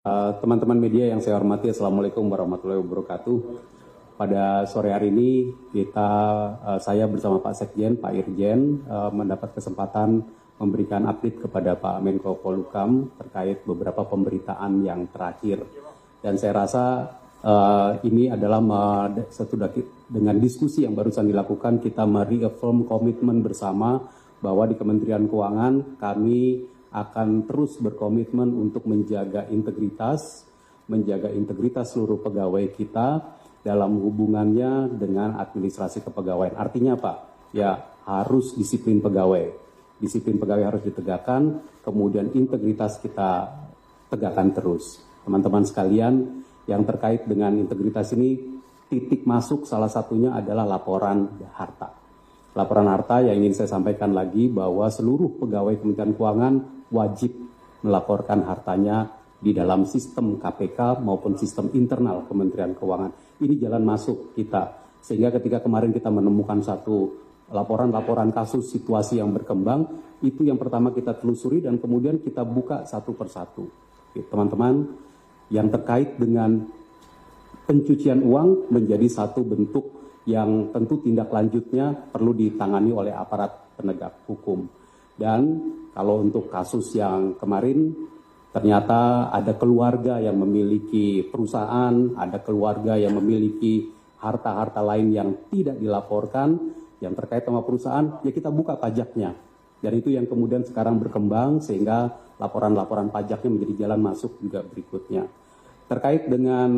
Teman-teman media yang saya hormati, Assalamualaikum warahmatullahi wabarakatuh. Pada sore hari ini saya bersama Pak Sekjen, Pak Irjen, mendapat kesempatan memberikan update kepada Pak Menko Polhukam terkait beberapa pemberitaan yang terakhir. Dan saya rasa ini adalah dengan diskusi yang barusan dilakukan, kita mereaffirm komitmen bersama bahwa di Kementerian Keuangan kami akan terus berkomitmen untuk menjaga integritas seluruh pegawai kita dalam hubungannya dengan administrasi kepegawaian. Artinya Pak, ya harus disiplin pegawai. Disiplin pegawai harus ditegakkan, kemudian integritas kita tegakkan terus. Teman-teman sekalian, yang terkait dengan integritas ini, titik masuk salah satunya adalah laporan harta. Laporan harta yang ingin saya sampaikan lagi bahwa seluruh pegawai Kementerian Keuangan wajib melaporkan hartanya di dalam sistem KPK maupun sistem internal Kementerian Keuangan. Ini jalan masuk kita. Sehingga ketika kemarin kita menemukan satu laporan-laporan kasus situasi yang berkembang, itu yang pertama kita telusuri dan kemudian kita buka satu persatu. Teman-teman, yang terkait dengan pencucian uang menjadi satu bentuk yang tentu tindak lanjutnya perlu ditangani oleh aparat penegak hukum. Dan kalau untuk kasus yang kemarin, ternyata ada keluarga yang memiliki perusahaan, ada keluarga yang memiliki harta-harta lain yang tidak dilaporkan, yang terkait sama perusahaan, ya kita buka pajaknya. Dan itu yang kemudian sekarang berkembang sehingga laporan-laporan pajaknya menjadi jalan masuk juga berikutnya. Terkait dengan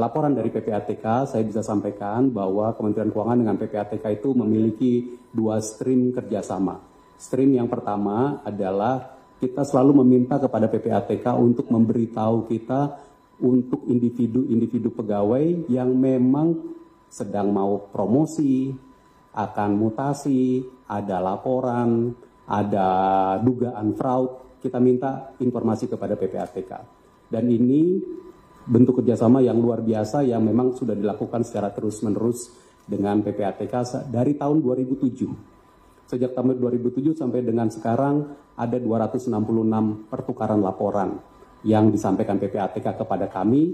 laporan dari PPATK, saya bisa sampaikan bahwa Kementerian Keuangan dengan PPATK itu memiliki dua stream kerjasama. Stream yang pertama adalah kita selalu meminta kepada PPATK untuk memberitahu kita untuk individu-individu pegawai yang memang sedang mau promosi, akan mutasi, ada laporan, ada dugaan fraud, kita minta informasi kepada PPATK. Dan ini bentuk kerjasama yang luar biasa yang memang sudah dilakukan secara terus-menerus dengan PPATK dari tahun 2007. Sejak tahun 2007 sampai dengan sekarang ada 266 pertukaran laporan yang disampaikan PPATK kepada kami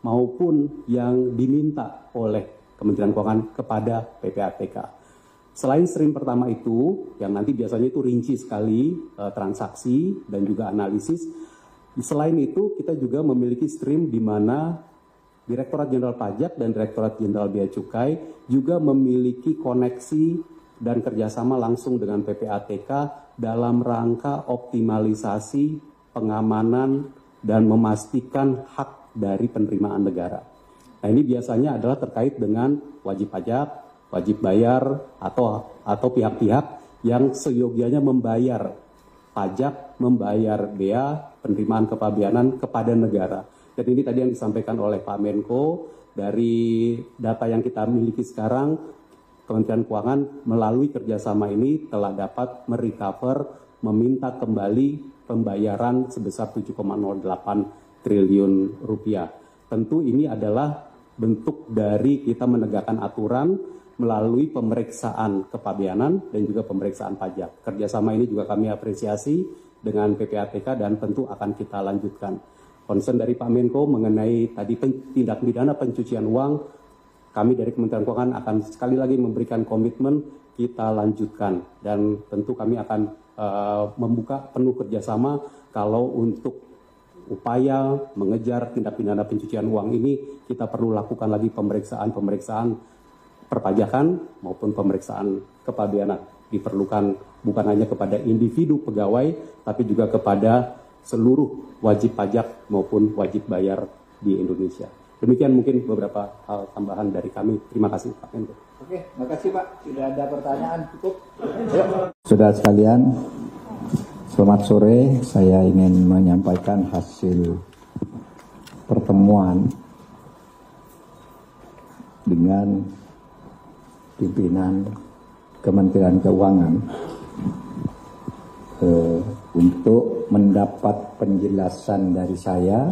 maupun yang diminta oleh Kementerian Keuangan kepada PPATK. Selain stream pertama itu, yang nanti biasanya itu rinci sekali transaksi dan juga analisis. Selain itu, kita juga memiliki stream di mana Direktorat Jenderal Pajak dan Direktorat Jenderal Bea Cukai juga memiliki koneksi dan kerjasama langsung dengan PPATK dalam rangka optimalisasi pengamanan dan memastikan hak dari penerimaan negara. Nah, ini biasanya adalah terkait dengan wajib pajak, wajib bayar, atau pihak-pihak yang seyogianya membayar pajak, membayar bea, penerimaan kepabeanan kepada negara. Dan ini tadi yang disampaikan oleh Pak Menko, dari data yang kita miliki sekarang, Kementerian Keuangan melalui kerjasama ini telah dapat merecover, meminta kembali pembayaran sebesar 7,08 triliun rupiah. Tentu ini adalah bentuk dari kita menegakkan aturan melalui pemeriksaan kepabeanan dan juga pemeriksaan pajak. Kerjasama ini juga kami apresiasi dengan PPATK dan tentu akan kita lanjutkan. Concern dari Pak Menko mengenai tadi tindak pidana pencucian uang, kami dari Kementerian Keuangan akan sekali lagi memberikan komitmen kita lanjutkan. Dan tentu kami akan membuka penuh kerjasama kalau untuk upaya mengejar tindak pidana pencucian uang ini kita perlu lakukan lagi pemeriksaan perpajakan maupun pemeriksaan kepabeanan diperlukan bukan hanya kepada individu pegawai tapi juga kepada seluruh wajib pajak maupun wajib bayar di Indonesia. Demikian mungkin beberapa hal tambahan dari kami. Terima kasih Pak Menko. Oke, makasih Pak. Tidak ada pertanyaan, cukup. Saudara sekalian, selamat sore. Saya ingin menyampaikan hasil pertemuan dengan pimpinan Kementerian Keuangan untuk mendapat penjelasan dari saya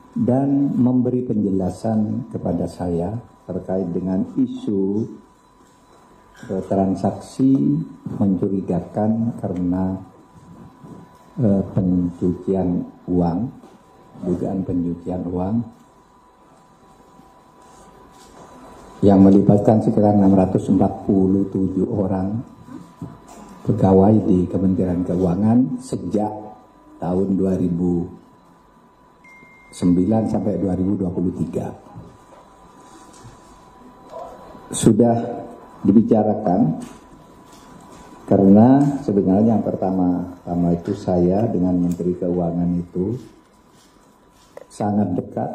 dan memberi penjelasan kepada saya terkait dengan isu transaksi mencurigakan karena pencucian uang dugaan pencucian uang yang melibatkan sekitar 647 orang pegawai di Kementerian Keuangan sejak tahun 2009 sampai 2023. Sudah dibicarakan karena sebenarnya yang pertama itu saya dengan Menteri Keuangan itu sangat dekat,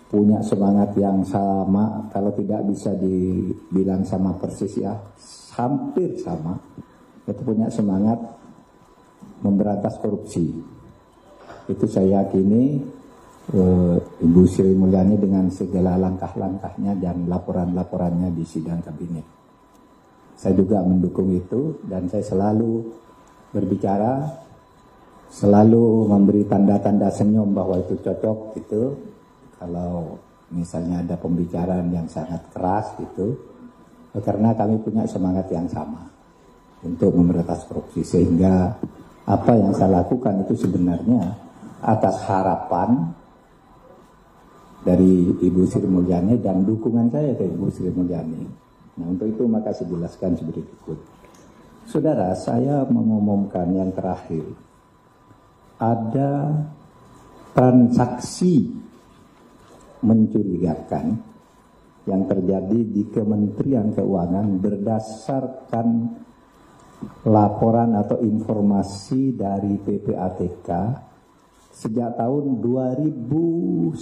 punya semangat yang sama, kalau tidak bisa dibilang sama persis ya, hampir sama. Itu punya semangat memberantas korupsi. Itu saya yakini Ibu Sri Mulyani dengan segala langkah-langkahnya dan laporan-laporannya di sidang kabinet. Saya juga mendukung itu dan saya selalu berbicara, selalu memberi tanda-tanda senyum bahwa itu cocok gitu. Kalau misalnya ada pembicaraan yang sangat keras gitu, karena kami punya semangat yang sama untuk memberantas korupsi, sehingga apa yang saya lakukan itu sebenarnya atas harapan dari Ibu Sri Mulyani dan dukungan saya ke Ibu Sri Mulyani. Nah, untuk itu maka saya jelaskan seperti berikut. Saudara, saya mengumumkan yang terakhir, ada transaksi mencurigakan yang terjadi di Kementerian Keuangan berdasarkan laporan atau informasi dari PPATK sejak tahun 2009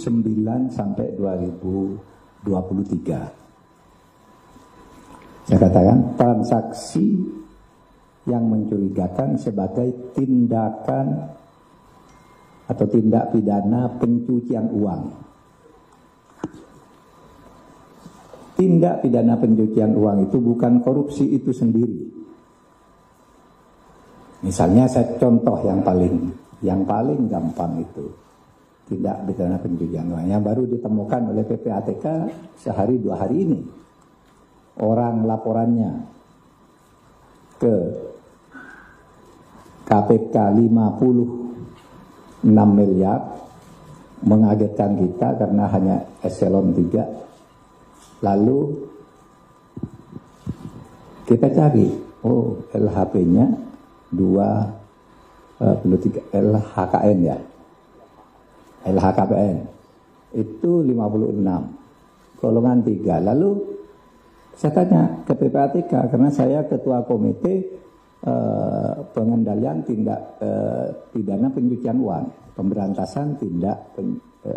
sampai 2023. Saya katakan transaksi yang mencurigakan sebagai tindakan atau tindak pidana pencucian uang. Tindak pidana pencucian uang itu bukan korupsi itu sendiri. Misalnya saya contoh yang paling gampang itu tindak pidana pencucian uang yang baru ditemukan oleh PPATK sehari 2 hari ini. Orang laporannya ke KPK 56 miliar, mengagetkan kita karena hanya eselon 3. Lalu kita cari, LHP-nya 23 LHKN ya, LHKPN itu 56 golongan 3. Lalu saya tanya ke PPATK karena saya ketua komite pengendalian tindak pidana pencucian uang, pemberantasan tindak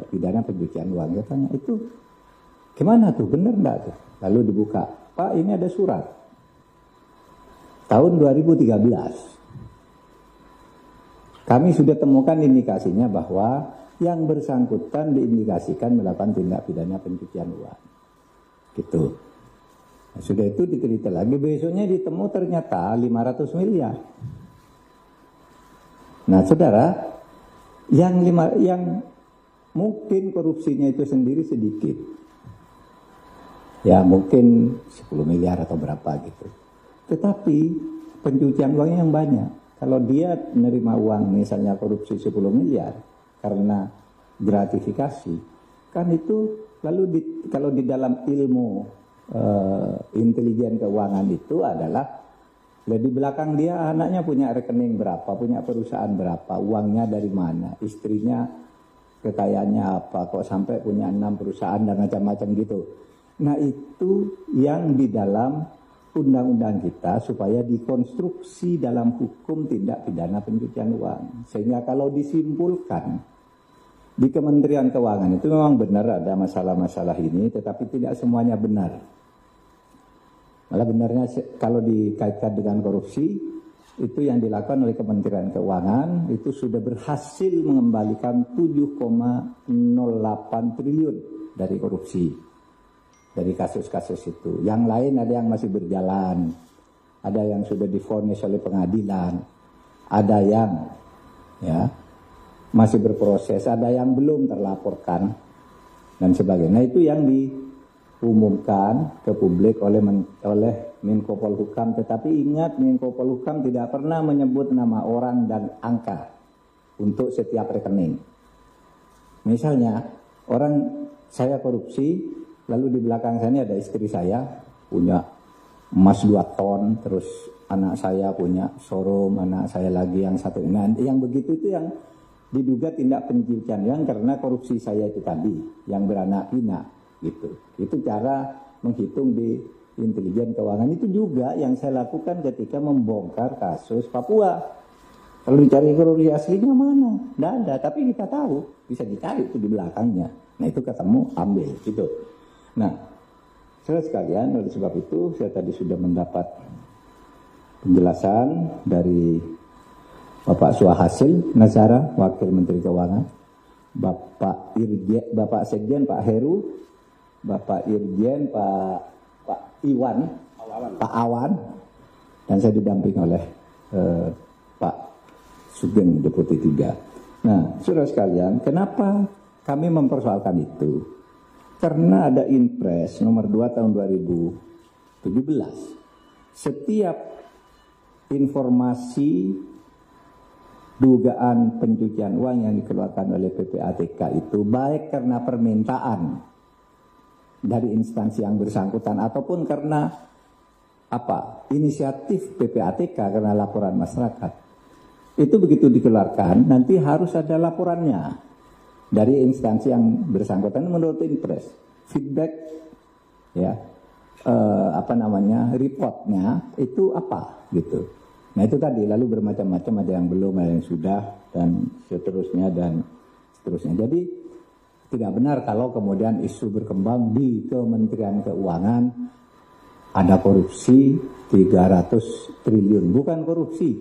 pidana pencucian uang. Saya tanya, itu gimana tuh, bener enggak tuh? Lalu dibuka, Pak, ini ada surat tahun 2013. Kami sudah temukan indikasinya bahwa yang bersangkutan diindikasikan melakukan tindak pidana pencucian uang. Gitu. Nah, sudah itu diteliti lagi, besoknya ditemu ternyata 500 miliar. Nah, saudara, yang mungkin korupsinya itu sendiri sedikit. Ya, mungkin 10 miliar atau berapa gitu. Tetapi pencucian uangnya yang banyak. Kalau dia menerima uang misalnya korupsi 10 miliar karena gratifikasi, kan itu lalu kalau di dalam ilmu intelijen keuangan itu adalah di belakang dia anaknya punya rekening berapa, punya perusahaan berapa, uangnya dari mana, istrinya kekayaannya apa, kok sampai punya 6 perusahaan dan macam-macam gitu. Nah, itu yang di dalam undang-undang kita supaya dikonstruksi dalam hukum tindak pidana pencucian uang. Sehingga kalau disimpulkan di Kementerian Keuangan itu memang benar ada masalah-masalah ini, tetapi tidak semuanya benar. Malah benarnya kalau dikaitkan dengan korupsi, itu yang dilakukan oleh Kementerian Keuangan itu sudah berhasil mengembalikan 7,08 triliun dari korupsi, dari kasus-kasus itu. Yang lain ada yang masih berjalan, ada yang sudah divonis oleh pengadilan, ada yang masih berproses, ada yang belum terlaporkan dan sebagainya. Nah, itu yang diumumkan ke publik oleh Menko Polhukam. Tetapi ingat, Menko Polhukam tidak pernah menyebut nama orang dan angka untuk setiap rekening. Misalnya orang saya korupsi, lalu di belakang saya ini ada istri saya punya emas 2 ton, terus anak saya punya showroom, anak saya lagi yang satu. Nah, yang begitu itu yang diduga tindak pencucian uang karena korupsi saya itu tadi, yang beranak pinak gitu. Itu cara menghitung di intelijen keuangan. Itu juga yang saya lakukan ketika membongkar kasus Papua. Kalau dicari korupsi aslinya mana? Tidak ada, tapi kita tahu, bisa dicari itu di belakangnya. Nah itu ketemu, ambil gitu. Nah, saudara sekalian, oleh sebab itu saya tadi sudah mendapat penjelasan dari Bapak Suhasil Nazara, Wakil Menteri Keuangan, Bapak Irjen, Bapak Sekjen Pak Heru, Bapak Irjen Pak Iwan, Pak Awan, dan saya didamping oleh Pak Sugeng Deputi 3. Nah, saudara sekalian, kenapa kami mempersoalkan itu? Karena ada Inpres nomor 2 tahun 2017. Setiap informasi dugaan pencucian uang yang dikeluarkan oleh PPATK itu baik karena permintaan dari instansi yang bersangkutan ataupun karena inisiatif PPATK karena laporan masyarakat. Itu begitu dikeluarkan nanti harus ada laporannya dari instansi yang bersangkutan menurut Inpres. Feedback ya reportnya itu apa gitu. Nah itu tadi, lalu bermacam-macam, ada yang belum, ada yang sudah, dan seterusnya. Jadi tidak benar kalau kemudian isu berkembang di Kementerian Keuangan ada korupsi 300 triliun. Bukan korupsi,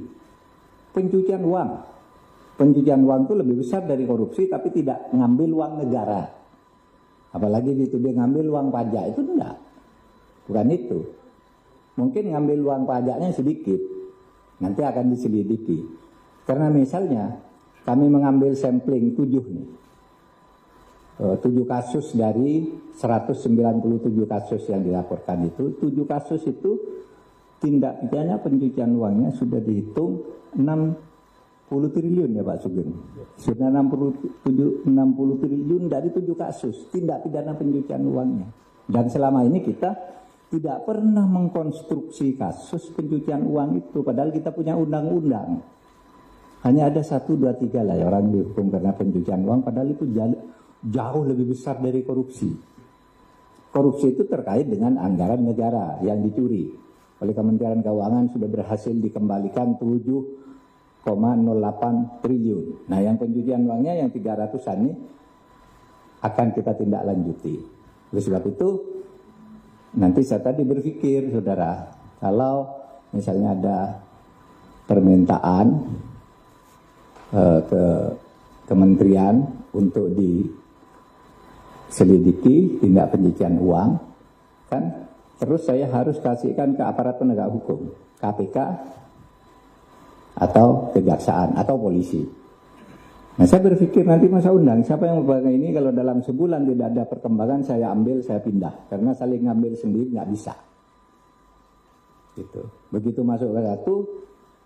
pencucian uang. Pencucian uang itu lebih besar dari korupsi, tapi tidak ngambil uang negara. Apalagi dituding ngambil uang pajak, itu enggak. Bukan itu. Mungkin ngambil uang pajaknya sedikit, nanti akan diselidiki. Karena misalnya kami mengambil sampling 7 kasus dari 197 kasus yang dilaporkan itu, 7 kasus itu tindak pidana pencucian uangnya sudah dihitung 60 triliun ya Pak Sugeng. Sudah 60 triliun dari 7 kasus tindak pidana pencucian uangnya. Dan selama ini kita tidak pernah mengkonstruksi kasus pencucian uang itu, padahal kita punya undang-undang. Hanya ada 1, 2, 3 lah ya orang dihukum karena pencucian uang, padahal itu jauh lebih besar dari korupsi. Korupsi itu terkait dengan anggaran negara yang dicuri. Oleh Kementerian Keuangan sudah berhasil dikembalikan 7,08 triliun. Nah yang pencucian uangnya yang 300-an ini akan kita tindak lanjuti. Oleh sebab itu nanti saya tadi berpikir, saudara, kalau misalnya ada permintaan ke kementerian untuk diselidiki tindak pencucian uang, kan terus saya harus kasihkan ke aparat penegak hukum, KPK atau kejaksaan atau polisi. Nah saya berpikir nanti masa undang siapa yang membagikan ini, kalau dalam sebulan tidak ada perkembangan saya ambil, saya pindah, karena saling ngambil sendiri nggak bisa. Gitu. Begitu masuk ke satu,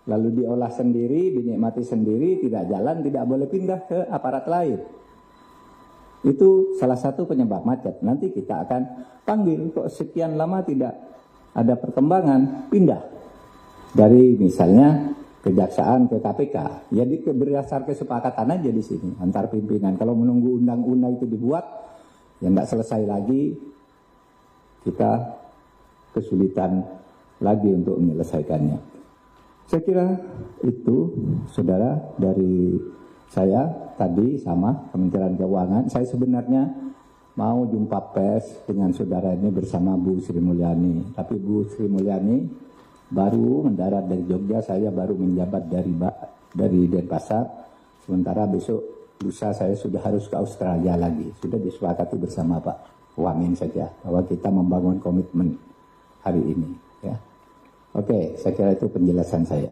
lalu diolah sendiri, dinikmati sendiri, tidak jalan, tidak boleh pindah ke aparat lain. Itu salah satu penyebab macet. Nanti kita akan panggil, kok sekian lama tidak ada perkembangan, pindah dari misalnya kejaksaan ke KPK. Jadi berdasar kesepakatan aja di sini antar pimpinan. Kalau menunggu undang-undang itu dibuat, ya tidak selesai lagi, kita kesulitan lagi untuk menyelesaikannya. Saya kira itu, saudara, dari saya tadi sama Kementerian Keuangan. Saya sebenarnya mau jumpa pers dengan saudara ini bersama Bu Sri Mulyani. Tapi Bu Sri Mulyani baru mendarat dari Jogja, saya baru menjabat dari Denpasar. Sementara besok lusa saya sudah harus ke Australia lagi. Sudah disepakati bersama Pak Wamin saja bahwa kita membangun komitmen hari ini. Ya. Oke, saya kira itu penjelasan saya.